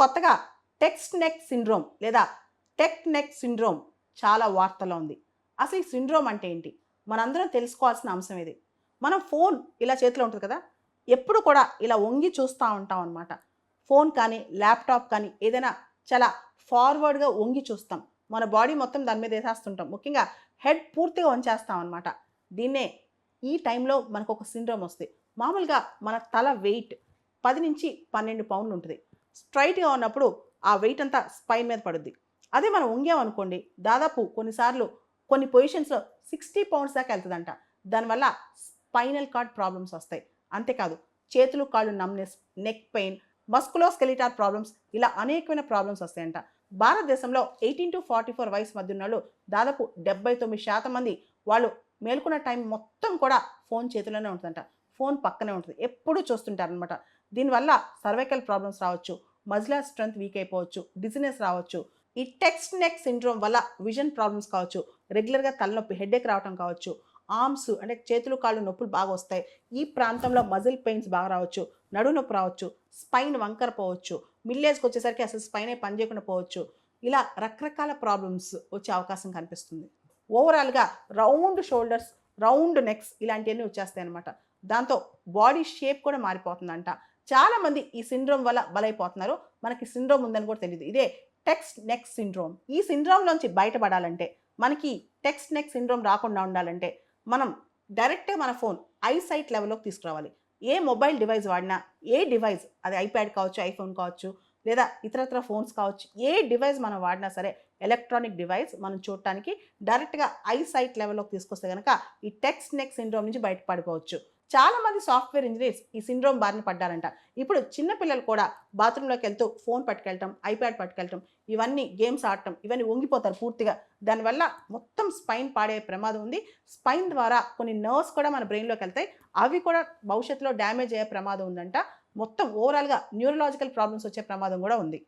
కొత్తగా text neck syndrome లేదా tech neck syndrome చాలా వార్తల్లో ఉంది. అసలు ఈ సిండ్రోమ్ అంటే ఏంటి? మనందరం తెలుసుకోవాల్సిన అంశం ఇది. మనం ఫోన్ ఇలా చేతిలో ఉంటుంది కదా! ఎప్పుడు కూడా ఇలా వంగి చూస్తా ఉంటాం అనమాట. ఫోన్ కానీ, ల్యాప్‌టాప్ కానీ ఏదైనా చాలా ఫార్వర్డ్‌గా వంగి చూస్తాం. మన బాడీ మొత్తం దాని మీద ఏసేస్తుంటాం. ముఖ్యంగా హెడ్ పూర్తిగా వంచేస్తాం అనమాట. దీన్నే ఈ టైంలో మనకొక సిండ్రోమ్ వస్తది. మామూలుగా మన తల వెయిట్ 10-12 పౌండ్లు ఉంటది. స్ట్రెయిట్‌గా ఉన్నప్పుడు ఆ వెయిట్ అంతా స్పైన్ మీద పడుద్ది. అదే మనం వంగామనుకోండి దాదాపు కొన్నిసార్లు కొన్ని పొజిషన్స్‌లో 60 పౌండ్స్ దాకా ఎళ్తదంట. దానివల్ల స్పైనల్ కార్డ్ ప్రాబ్లమ్స్ వస్తాయి. అంతేకాదు చేతులు, కాళ్ళు numbness, neck pain, musculoskeletal problems ఇలా అనేకమైన ప్రాబ్లమ్స్ వస్తాయంట. భారతదేశంలో 18-44 వయసు మధ్య ఉన్నోళ్ళు దాదాపు 79% మంది వాళ్ళు మేలుకున్న టైం మొత్తం కూడా ఫోన్ చేతిలోనే ఉంటదంట. ఫోన్ పక్కనే ఉంటది. ఎప్పుడూ చూస్తుంటారనమాట. దీనివల్ల సర్వైకల్ ప్రాబ్లమ్స్ రావచ్చు. మజిలర్ స్ట్రెంత్ వీక్ అయిపోవచ్చు. డిజినెస్ రావచ్చు. ఈ టెక్స్ట్ నెక్ సిండ్రోమ్ వల్ల విజన్ ప్రాబ్లమ్స్ కావచ్చు. రెగ్యులర్‌గా తలనొప్పి, హెడేక్ రావటం కావచ్చు. ఆర్మ్స్ అంటే చేతులు, కాళ్ళు నొప్పులు బాగా వస్తాయి. ఈ ప్రాంతంలో మజిల్ పెయిన్స్ బాగా రావచ్చు. నడుము నొప్పి రావచ్చు. స్పైన్ వంకర పోవచ్చు. మిడిల్ ఏజ్‌కొచ్చేసరికి అసలు స్పైనే పని చేయకుండా పోవచ్చు. ఇలా రకరకాల ప్రాబ్లమ్స్ వచ్చే అవకాశం కనిపిస్తుంది. ఓవరాల్‌గా రౌండ్ షోల్డర్స్, రౌండ్ నెక్స్ ఇలాంటియన్నీ వచ్చేస్తాయన్నమాట. దాంతో బాడీ షేప్ కూడా మారిపోతుందంట. చాలామంది ఈ సిండ్రోమ్ వల్ల బలైపోతున్నారు. మనకి సిండ్రోమ్ ఉందని కూడా తెలీదు. ఇదే టెక్స్ట్ నెక్ సిండ్రోమ్. ఈ సిండ్రోమ్‌లోంచి బయటపడాలంటే, మనకి టెక్స్ట్ నెక్ సిండ్రోమ్ రాకుండా ఉండాలంటే, మనం డైరెక్ట్‌గా మన ఫోన్ ఐసైట్ లెవెల్‌లోకి తీసుకురావాలి. ఏ మొబైల్ డివైస్ వాడినా, ఏ డివైస్ అది ఐప్యాడ్ కావచ్చు, ఐఫోన్ కావచ్చు, లేదా ఇతరత్ర ఫోన్స్ కావచ్చు, ఏ డివైస్ మనం వాడినా సరే ఎలక్ట్రానిక్ డివైస్ మనం చూడటానికి డైరెక్ట్‌గా ఐసైట్ లెవెల్‌లోకి తీసుకొస్తే గనక ఈ టెక్స్ట్ నెక్ సిండ్రోమ్ నుంచి బయటపడిపోవచ్చు. చాలామంది సాఫ్ట్‌వేర్ ఇంజినీర్స్ ఈ సిండ్రోమ్ బారిన పడ్డారంట. ఇప్పుడు చిన్న పిల్లలు కూడా బాత్రూంలోకెళ్తూ ఫోన్ పట్టుకెళ్ళటం, ఐప్యాడ్ పట్టుకెళ్ళటం, ఇవన్నీ గేమ్స్ ఆడటం, ఇవన్నీ వంగిపోతారు పూర్తిగా. దానివల్ల మొత్తం స్పైన్ పాడే ప్రమాదం ఉంది. స్పైన్ ద్వారా కొన్ని నర్వ్స్ కూడా మన బ్రెయిన్‌లోకెళ్తాయి. అవి కూడా భవిష్యత్తులో డ్యామేజ్ అయ్యే ప్రమాదం ఉందంట. మొత్తం ఓవరాల్‌గా న్యూరలాజికల్ ప్రాబ్లమ్స్ వచ్చే ప్రమాదం గూడా ఉంది.